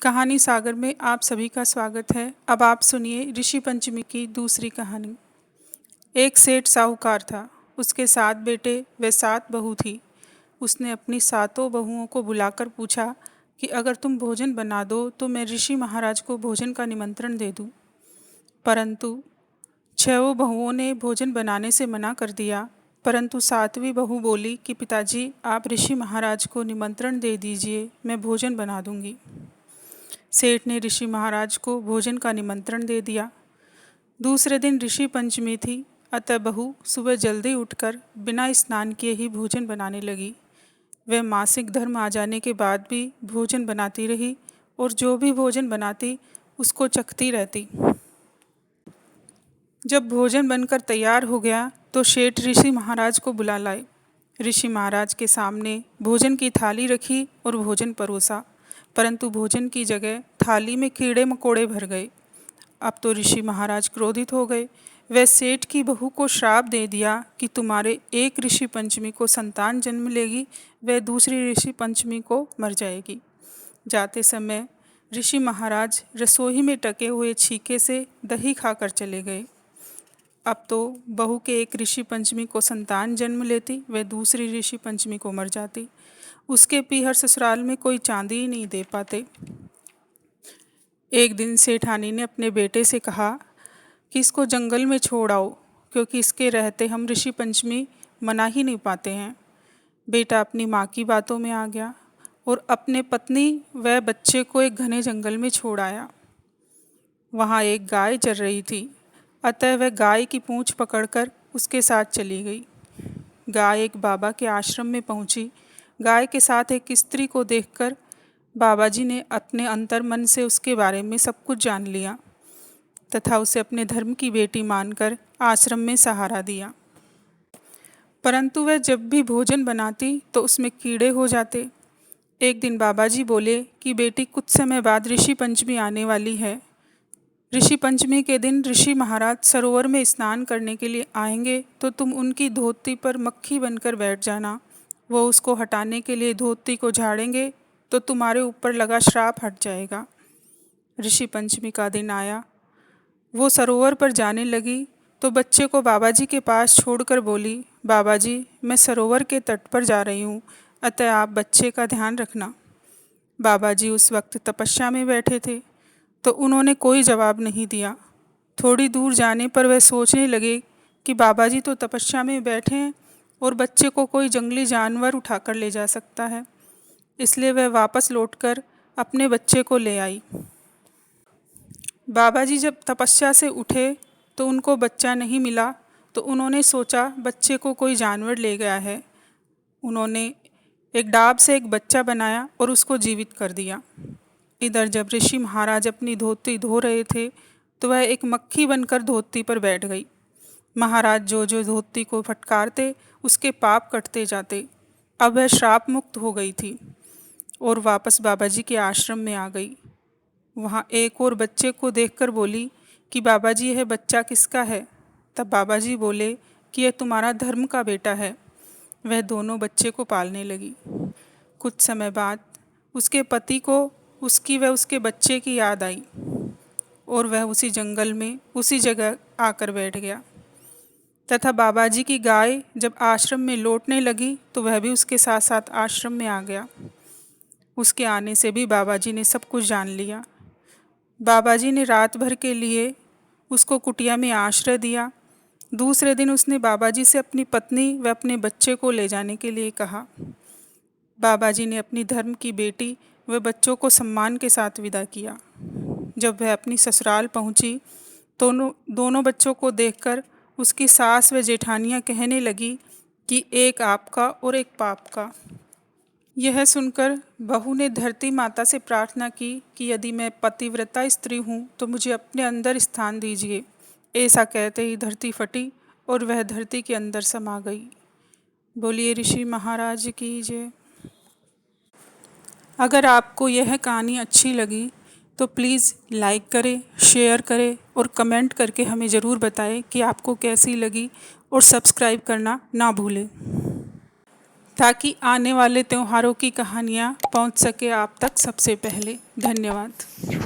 कहानी सागर में आप सभी का स्वागत है। अब आप सुनिए ऋषि पंचमी की दूसरी कहानी। एक सेठ साहूकार था। उसके 7 बेटे व 7 बहू थी। उसने अपनी सातों बहुओं को बुलाकर पूछा कि अगर तुम भोजन बना दो तो मैं ऋषि महाराज को भोजन का निमंत्रण दे दूं। परंतु 6 बहुओं ने भोजन बनाने से मना कर दिया। परंतु 7वीं बहू बोली कि पिताजी, आप ऋषि महाराज को निमंत्रण दे दीजिए, मैं भोजन बना दूंगी। सेठ ने ऋषि महाराज को भोजन का निमंत्रण दे दिया। दूसरे दिन ऋषि पंचमी थी, अतः बहू सुबह जल्दी उठकर बिना स्नान किए ही भोजन बनाने लगी। वह मासिक धर्म आ जाने के बाद भी भोजन बनाती रही और जो भी भोजन बनाती उसको चखती रहती। जब भोजन बनकर तैयार हो गया तो सेठ ऋषि महाराज को बुला लाए। ऋषि महाराज के सामने भोजन की थाली रखी और भोजन परोसा, परंतु भोजन की जगह थाली में कीड़े मकोड़े भर गए। अब तो ऋषि महाराज क्रोधित हो गए। वह सेठ की बहू को श्राप दे दिया कि तुम्हारे एक ऋषि पंचमी को संतान जन्म लेगी, वह दूसरी ऋषि पंचमी को मर जाएगी। जाते समय ऋषि महाराज रसोई में टके हुए छीके से दही खाकर चले गए। अब तो बहू के एक ऋषि पंचमी को संतान जन्म लेती, वह दूसरी ऋषि पंचमी को मर जाती। उसके पीहर ससुराल में कोई चांदी ही नहीं दे पाते। एक दिन सेठानी ने अपने बेटे से कहा कि इसको जंगल में छोड़ आओ, क्योंकि इसके रहते हम ऋषि पंचमी मना ही नहीं पाते हैं। बेटा अपनी माँ की बातों में आ गया और अपने पत्नी व बच्चे को एक घने जंगल में छोड़ आया। वहाँ एक गाय चर रही थी, अतः वह गाय की पूँछ पकड़कर उसके साथ चली गई। गाय एक बाबा के आश्रम में पहुँची। गाय के साथ एक स्त्री को देखकर बाबा जी ने अपने अंतर मन से उसके बारे में सब कुछ जान लिया तथा उसे अपने धर्म की बेटी मानकर आश्रम में सहारा दिया। परंतु वह जब भी भोजन बनाती तो उसमें कीड़े हो जाते। एक दिन बाबा जी बोले कि बेटी, कुछ समय बाद ऋषि पंचमी आने वाली है। ऋषि पंचमी के दिन ऋषि महाराज सरोवर में स्नान करने के लिए आएंगे तो तुम उनकी धोती पर मक्खी बनकर बैठ जाना। वो उसको हटाने के लिए धोती को झाड़ेंगे तो तुम्हारे ऊपर लगा श्राप हट जाएगा। ऋषि पंचमी का दिन आया। वो सरोवर पर जाने लगी तो बच्चे को बाबा जी के पास छोड़कर बोली, बाबा जी, मैं सरोवर के तट पर जा रही हूँ, अतः आप बच्चे का ध्यान रखना। बाबा जी उस वक्त तपस्या में बैठे थे तो उन्होंने कोई जवाब नहीं दिया। थोड़ी दूर जाने पर वह सोचने लगे कि बाबा जी तो तपस्या में बैठे हैं और बच्चे को कोई जंगली जानवर उठाकर ले जा सकता है, इसलिए वह वापस लौटकर अपने बच्चे को ले आई। बाबा जी जब तपस्या से उठे तो उनको बच्चा नहीं मिला, तो उन्होंने सोचा बच्चे को कोई जानवर ले गया है। उन्होंने एक डाब से एक बच्चा बनाया और उसको जीवित कर दिया। इधर जब ऋषि महाराज अपनी धोती धो रहे थे तो वह एक मक्खी बनकर धोती पर बैठ गई। महाराज जो जो धोती को फटकारते उसके पाप कटते जाते। अब वह श्राप मुक्त हो गई थी और वापस बाबा जी के आश्रम में आ गई। वहाँ एक और बच्चे को देखकर बोली कि बाबा जी, यह बच्चा किसका है? तब बाबा जी बोले कि यह तुम्हारा धर्म का बेटा है। वह दोनों बच्चे को पालने लगी। कुछ समय बाद उसके पति को उसकी व उसके बच्चे की याद आई और वह उसी जंगल में उसी जगह आकर बैठ गया तथा बाबा जी की गाय जब आश्रम में लौटने लगी तो वह भी उसके साथ साथ आश्रम में आ गया। उसके आने से भी बाबा जी ने सब कुछ जान लिया। बाबा जी ने रात भर के लिए उसको कुटिया में आश्रय दिया। दूसरे दिन उसने बाबा जी से अपनी पत्नी व अपने बच्चे को ले जाने के लिए कहा। बाबा जी ने अपनी धर्म की बेटी व बच्चों को सम्मान के साथ विदा किया। जब वह अपनी ससुराल पहुंची तो दोनों बच्चों को देखकर उसकी सास व जेठानियां कहने लगी कि एक आपका और एक पाप का। यह सुनकर बहू ने धरती माता से प्रार्थना की कि यदि मैं पतिव्रता स्त्री हूँ तो मुझे अपने अंदर स्थान दीजिए। ऐसा कहते ही धरती फटी और वह धरती के अंदर समा गई। बोलिए ऋषि महाराज की जय। अगर आपको यह कहानी अच्छी लगी तो प्लीज़ लाइक करें, शेयर करें और कमेंट करके हमें ज़रूर बताएं कि आपको कैसी लगी और सब्सक्राइब करना ना भूलें। ताकि आने वाले त्योहारों की कहानियाँ पहुँच सके आप तक सबसे पहले। धन्यवाद।